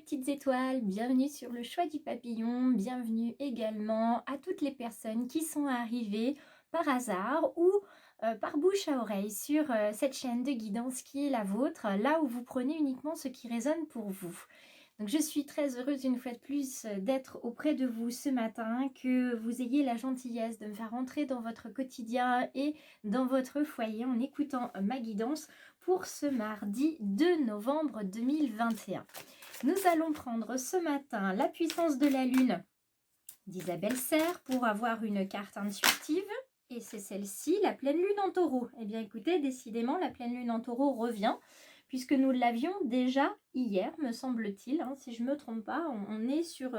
petites étoiles, bienvenue sur le choix du papillon, bienvenue également à toutes les personnes qui sont arrivées par hasard ou par bouche à oreille sur cette chaîne de guidance qui est la vôtre, là où vous prenez uniquement ce qui résonne pour vous. Donc je suis très heureuse une fois de plus d'être auprès de vous ce matin, que vous ayez la gentillesse de me faire entrer dans votre quotidien et dans votre foyer en écoutant ma guidance pour ce mardi 2 novembre 2021. Nous allons prendre ce matin la puissance de la lune d'Isabelle Serre pour avoir une carte intuitive. Et c'est celle-ci, la pleine lune en taureau. Eh bien écoutez, décidément, la pleine lune en taureau revient, puisque nous l'avions déjà hier, me semble-t-il. Hein, si je ne me trompe pas, on est sur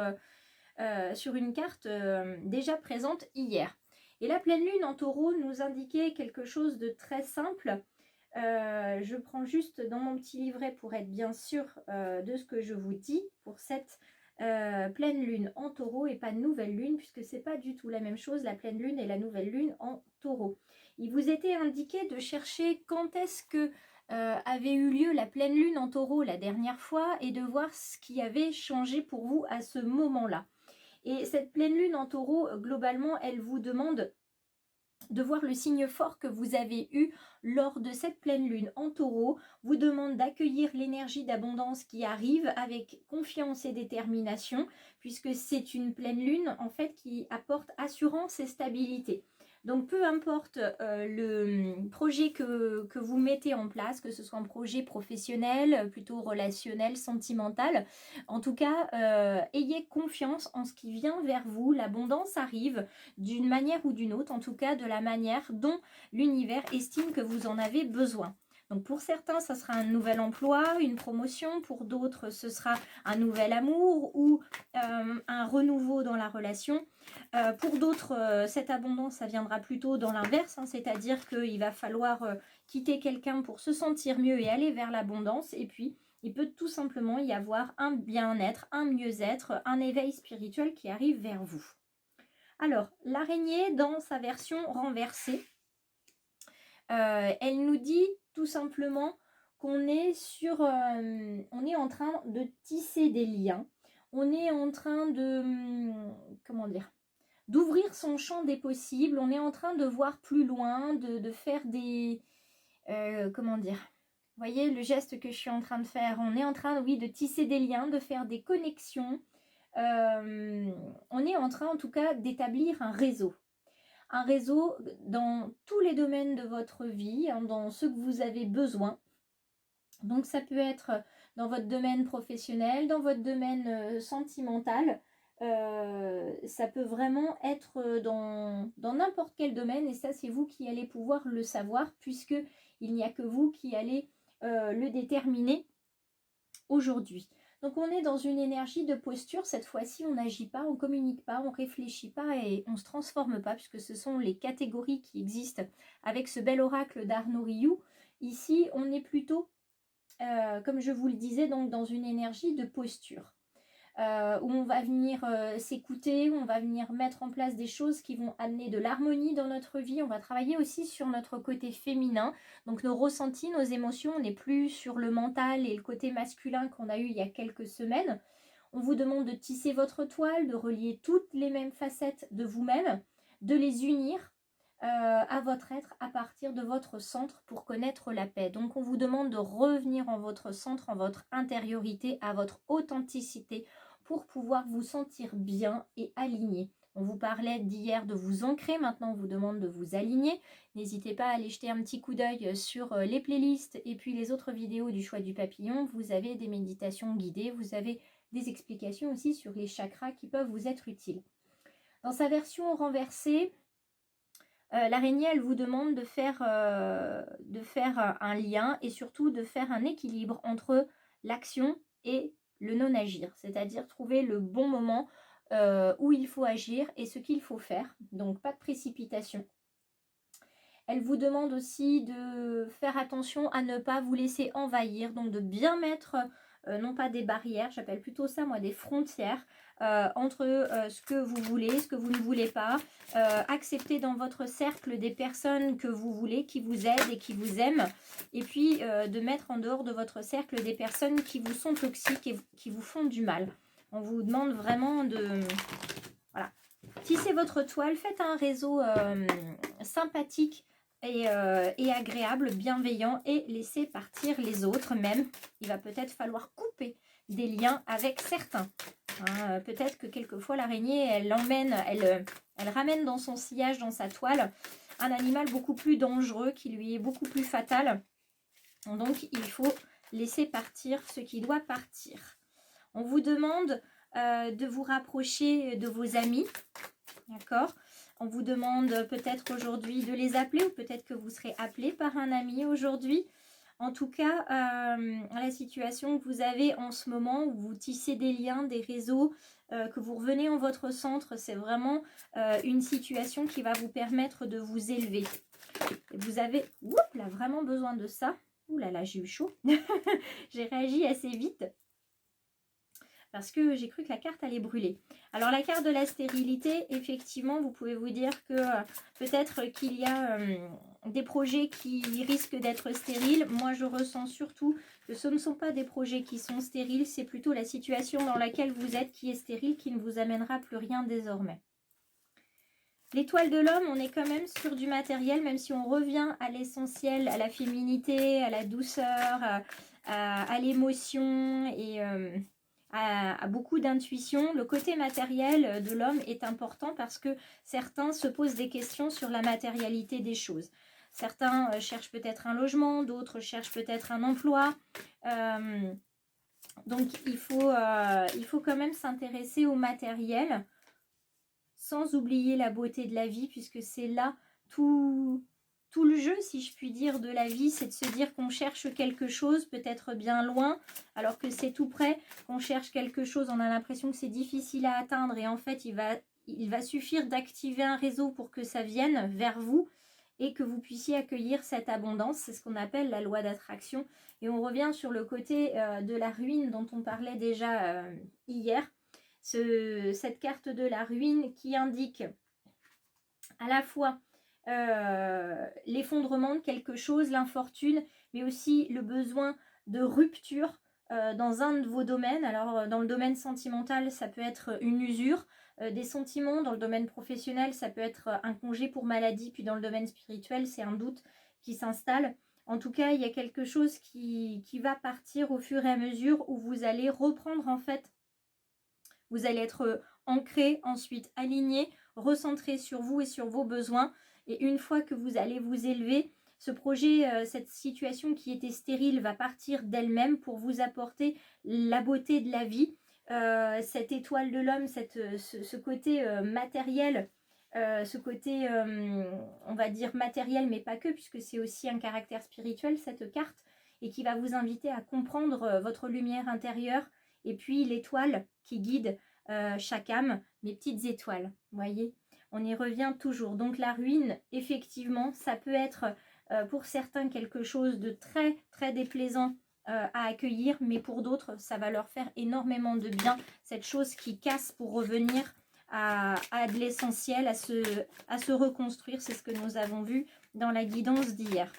une carte déjà présente hier. Et la pleine lune en taureau nous indiquait quelque chose de très simple. Je prends juste dans mon petit livret pour être bien sûr de ce que je vous dis pour cette pleine lune en taureau et pas nouvelle lune, puisque c'est pas du tout la même chose, la pleine lune et la nouvelle lune en taureau. Il vous était indiqué de chercher quand est-ce que avait eu lieu la pleine lune en taureau la dernière fois et de voir ce qui avait changé pour vous à ce moment-là. Et cette pleine lune en taureau, globalement, elle vous demande de voir le signe fort que vous avez eu lors de cette pleine lune en taureau, vous demande d'accueillir l'énergie d'abondance qui arrive avec confiance et détermination, puisque c'est une pleine lune en fait qui apporte assurance et stabilité. Donc peu importe le projet que vous mettez en place, que ce soit un projet professionnel, plutôt relationnel, sentimental, en tout cas ayez confiance en ce qui vient vers vous, l'abondance arrive d'une manière ou d'une autre, en tout cas de la manière dont l'univers estime que vous en avez besoin. Donc pour certains, ça sera un nouvel emploi, une promotion. Pour d'autres, ce sera un nouvel amour ou un renouveau dans la relation. Pour d'autres, cette abondance, ça viendra plutôt dans l'inverse, hein, c'est-à-dire qu'il va falloir quitter quelqu'un pour se sentir mieux et aller vers l'abondance. Et puis, il peut tout simplement y avoir un bien-être, un mieux-être, un éveil spirituel qui arrive vers vous. Alors, l'araignée dans sa version renversée, elle nous dit tout simplement qu'on est on est en train de tisser des liens, on est en train de, comment dire, d'ouvrir son champ des possibles, on est en train de voir plus loin, de faire des, comment dire, vous voyez le geste que je suis en train de faire, on est en train, oui, de tisser des liens, de faire des connexions, on est en train en tout cas d'établir un réseau dans tous les domaines de votre vie, hein, dans ce que vous avez besoin. Donc ça peut être dans votre domaine professionnel, dans votre domaine sentimental, ça peut vraiment être dans n'importe quel domaine, et ça c'est vous qui allez pouvoir le savoir, puisque il n'y a que vous qui allez le déterminer aujourd'hui. Donc on est dans une énergie de posture, cette fois-ci on n'agit pas, on ne communique pas, on ne réfléchit pas et on ne se transforme pas, puisque ce sont les catégories qui existent avec ce bel oracle d'Arnaud Rioux. Ici on est plutôt, comme je vous le disais, donc dans une énergie de posture. Où on va venir s'écouter, on va venir mettre en place des choses qui vont amener de l'harmonie dans notre vie. On va travailler aussi sur notre côté féminin, donc nos ressentis, nos émotions. On n'est plus sur le mental et le côté masculin qu'on a eu il y a quelques semaines. On vous demande de tisser votre toile, de relier toutes les mêmes facettes de vous-même, de les unir à votre être à partir de votre centre pour connaître la paix. Donc on vous demande de revenir en votre centre, en votre intériorité, à votre authenticité, pour pouvoir vous sentir bien et aligné. On vous parlait d'hier de vous ancrer, maintenant on vous demande de vous aligner. N'hésitez pas à aller jeter un petit coup d'œil sur les playlists et puis les autres vidéos du choix du papillon. Vous avez des méditations guidées, vous avez des explications aussi sur les chakras qui peuvent vous être utiles. Dans sa version renversée, l'araignée, elle vous demande de faire un lien et surtout de faire un équilibre entre l'action et le non-agir, c'est-à-dire trouver le bon moment où il faut agir et ce qu'il faut faire, donc pas de précipitation. Elle vous demande aussi de faire attention à ne pas vous laisser envahir, donc de bien mettre non pas des barrières, j'appelle plutôt ça moi des frontières entre ce que vous voulez, ce que vous ne voulez pas. Accepter dans votre cercle des personnes que vous voulez, qui vous aident et qui vous aiment, et puis de mettre en dehors de votre cercle des personnes qui vous sont toxiques et qui vous font du mal. On vous demande vraiment de... Voilà. Tissez votre toile, faites un réseau sympathique et agréable, bienveillant, et laissez partir les autres même. Il va peut-être falloir couper des liens avec certains. Hein, peut-être que quelquefois l'araignée, elle ramène dans son sillage, dans sa toile, un animal beaucoup plus dangereux, qui lui est beaucoup plus fatal. Donc il faut laisser partir ce qui doit partir. On vous demande de vous rapprocher de vos amis, d'accord? On vous demande peut-être aujourd'hui de les appeler, ou peut-être que vous serez appelé par un ami aujourd'hui. En tout cas, la situation que vous avez en ce moment, où vous tissez des liens, des réseaux, que vous revenez en votre centre, c'est vraiment une situation qui va vous permettre de vous élever. Vous avez là, vraiment besoin de ça. Ouh là là, j'ai eu chaud. J'ai réagi assez vite parce que j'ai cru que la carte allait brûler. Alors la carte de la stérilité, effectivement, vous pouvez vous dire que peut-être qu'il y a des projets qui risquent d'être stériles. Moi, je ressens surtout que ce ne sont pas des projets qui sont stériles, c'est plutôt la situation dans laquelle vous êtes qui est stérile, qui ne vous amènera plus rien désormais. L'étoile de l'homme, on est quand même sur du matériel, même si on revient à l'essentiel, à la féminité, à la douceur, à l'émotion et à beaucoup d'intuition. Le côté matériel de l'homme est important parce que certains se posent des questions sur la matérialité des choses. Certains cherchent peut-être un logement, d'autres cherchent peut-être un emploi. Donc il faut quand même s'intéresser au matériel, sans oublier la beauté de la vie, puisque c'est là tout le jeu, si je puis dire, de la vie. C'est de se dire qu'on cherche quelque chose peut-être bien loin, alors que c'est tout près. Qu'on cherche quelque chose, on a l'impression que c'est difficile à atteindre, et en fait, il va suffire d'activer un réseau pour que ça vienne vers vous et que vous puissiez accueillir cette abondance. C'est ce qu'on appelle la loi d'attraction. Et on revient sur le côté de la ruine dont on parlait déjà hier. Cette carte de la ruine qui indique à la fois l'effondrement de quelque chose, l'infortune, mais aussi le besoin de rupture dans un de vos domaines. Alors dans le domaine sentimental, ça peut être une usure des sentiments. Dans le domaine professionnel, ça peut être un congé pour maladie. Puis dans le domaine spirituel, c'est un doute qui s'installe. En tout cas, il y a quelque chose qui va partir au fur et à mesure, où vous allez reprendre en fait. Vous allez être ancré, ensuite aligné, recentré sur vous et sur vos besoins. Et une fois que vous allez vous élever, ce projet, cette situation qui était stérile va partir d'elle-même pour vous apporter la beauté de la vie. Cette étoile de l'homme, ce côté matériel, ce côté, on va dire matériel, mais pas que, puisque c'est aussi un caractère spirituel, cette carte, et qui va vous inviter à comprendre votre lumière intérieure. Et puis l'étoile qui guide chaque âme, mes petites étoiles, vous voyez, on y revient toujours. Donc la ruine, effectivement, ça peut être pour certains quelque chose de très très déplaisant à accueillir, mais pour d'autres, ça va leur faire énormément de bien, cette chose qui casse pour revenir à de l'essentiel, à se reconstruire. C'est ce que nous avons vu dans la guidance d'hier.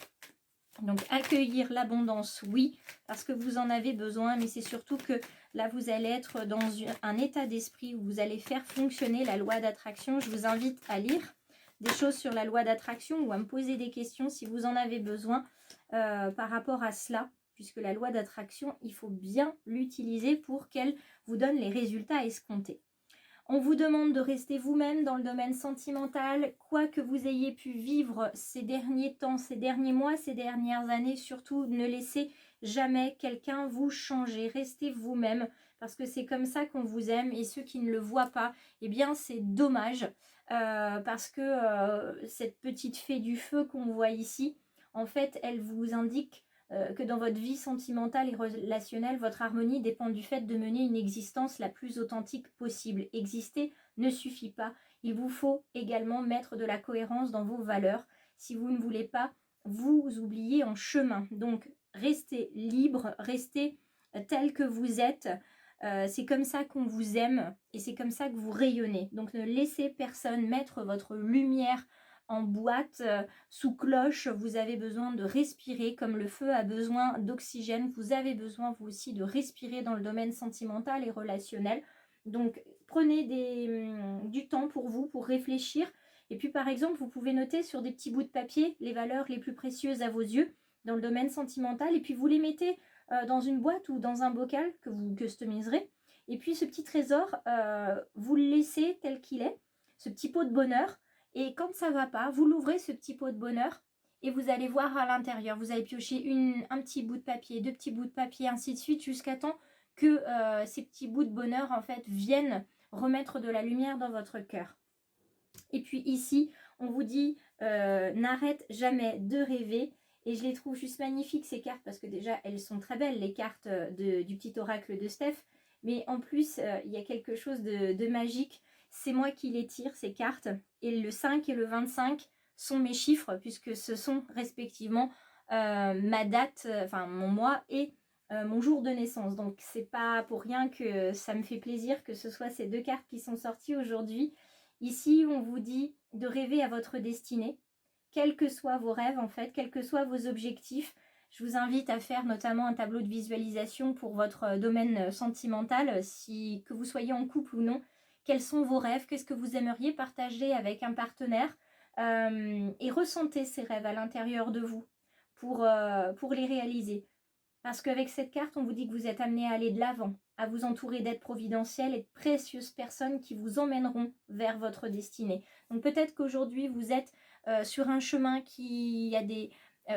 Donc accueillir l'abondance, oui, parce que vous en avez besoin, mais c'est surtout que là, vous allez être dans un état d'esprit où vous allez faire fonctionner la loi d'attraction. Je vous invite à lire des choses sur la loi d'attraction ou à me poser des questions si vous en avez besoin par rapport à cela, puisque la loi d'attraction, il faut bien l'utiliser pour qu'elle vous donne les résultats escomptés. On vous demande de rester vous-même dans le domaine sentimental, quoi que vous ayez pu vivre ces derniers temps, ces derniers mois, ces dernières années. Surtout, ne laissez jamais quelqu'un vous changer. Restez vous-même, parce que c'est comme ça qu'on vous aime. Et ceux qui ne le voient pas, eh bien c'est dommage, parce que cette petite fée du feu qu'on voit ici, en fait, elle vous indique que dans votre vie sentimentale et relationnelle, votre harmonie dépend du fait de mener une existence la plus authentique possible. Exister ne suffit pas. Il vous faut également mettre de la cohérence dans vos valeurs si vous ne voulez pas vous oublier en chemin. Donc, restez libre, restez tel que vous êtes. C'est comme ça qu'on vous aime et c'est comme ça que vous rayonnez. Donc ne laissez personne mettre votre lumière en boîte, sous cloche. Vous avez besoin de respirer comme le feu a besoin d'oxygène. Vous avez besoin vous aussi de respirer dans le domaine sentimental et relationnel. Donc prenez du temps pour vous, pour réfléchir. Et puis par exemple, vous pouvez noter sur des petits bouts de papier les valeurs les plus précieuses à vos yeux dans le domaine sentimental. Et puis vous les mettez dans une boîte ou dans un bocal que vous customiserez. Et puis ce petit trésor, vous le laissez tel qu'il est, ce petit pot de bonheur. Et quand ça ne va pas, vous l'ouvrez ce petit pot de bonheur et vous allez voir à l'intérieur. Vous allez piocher un petit bout de papier, deux petits bouts de papier, ainsi de suite, jusqu'à temps que ces petits bouts de bonheur en fait viennent remettre de la lumière dans votre cœur. Et puis ici, on vous dit n'arrête jamais de rêver. Et je les trouve juste magnifiques ces cartes parce que déjà elles sont très belles, les cartes du petit oracle de Steph. Mais en plus, il y a quelque chose de magique. C'est moi qui les tire, ces cartes. Et le 5 et le 25 sont mes chiffres puisque ce sont respectivement ma date, enfin mon mois et mon jour de naissance. Donc c'est pas pour rien que ça me fait plaisir que ce soit ces deux cartes qui sont sorties aujourd'hui. Ici, on vous dit de rêver à votre destinée, quels que soient vos rêves en fait, quels que soient vos objectifs. Je vous invite à faire notamment un tableau de visualisation pour votre domaine sentimental, que vous soyez en couple ou non. Quels sont vos rêves? Qu'est-ce que vous aimeriez partager avec un partenaire? Et ressentez ces rêves à l'intérieur de vous pour les réaliser. Parce qu'avec cette carte, on vous dit que vous êtes amené à aller de l'avant, à vous entourer d'aides providentielles et de précieuses personnes qui vous emmèneront vers votre destinée. Donc peut-être qu'aujourd'hui, vous êtes sur un chemin qui a des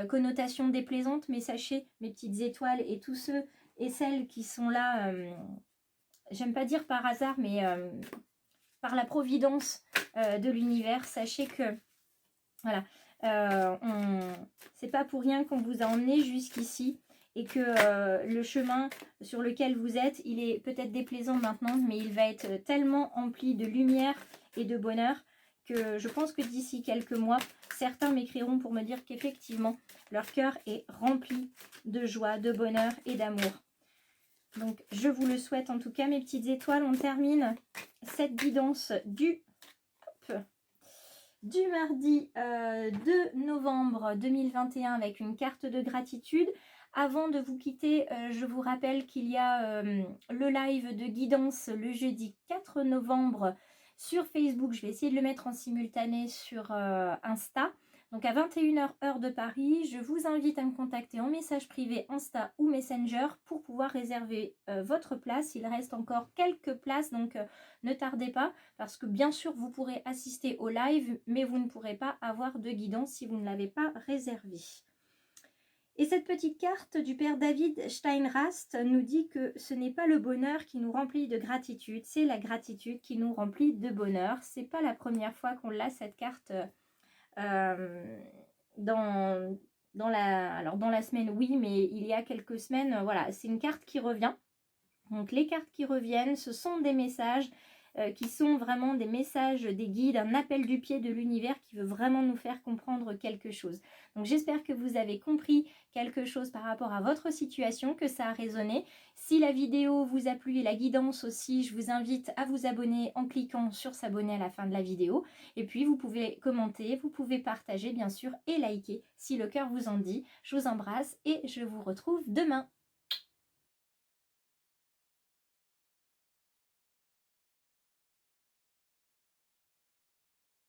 connotations déplaisantes, mais sachez, mes petites étoiles et tous ceux et celles qui sont là, j'aime pas dire par hasard, mais par la providence de l'univers, sachez que, voilà, c'est pas pour rien qu'on vous a emmené jusqu'ici. Et que le chemin sur lequel vous êtes, il est peut-être déplaisant maintenant, mais il va être tellement empli de lumière et de bonheur que je pense que d'ici quelques mois, certains m'écriront pour me dire qu'effectivement, leur cœur est rempli de joie, de bonheur et d'amour. Donc, je vous le souhaite en tout cas, mes petites étoiles. On termine cette guidance du mardi 2 novembre 2021 avec une carte de gratitude. Avant de vous quitter, je vous rappelle qu'il y a le live de guidance le jeudi 4 novembre sur Facebook. Je vais essayer de le mettre en simultané sur Insta. Donc à 21h heure de Paris, je vous invite à me contacter en message privé Insta ou Messenger pour pouvoir réserver votre place. Il reste encore quelques places, donc ne tardez pas parce que bien sûr vous pourrez assister au live, mais vous ne pourrez pas avoir de guidance si vous ne l'avez pas réservé. Et cette petite carte du père David Steinrast nous dit que ce n'est pas le bonheur qui nous remplit de gratitude, c'est la gratitude qui nous remplit de bonheur. C'est pas la première fois qu'on l'a cette carte dans la semaine, oui, mais il y a quelques semaines, voilà, c'est une carte qui revient. Donc les cartes qui reviennent, ce sont des messages qui sont vraiment des messages, des guides, un appel du pied de l'univers qui veut vraiment nous faire comprendre quelque chose. Donc j'espère que vous avez compris quelque chose par rapport à votre situation, que ça a résonné. Si la vidéo vous a plu et la guidance aussi, je vous invite à vous abonner en cliquant sur s'abonner à la fin de la vidéo. Et puis vous pouvez commenter, vous pouvez partager bien sûr et liker si le cœur vous en dit. Je vous embrasse et je vous retrouve demain.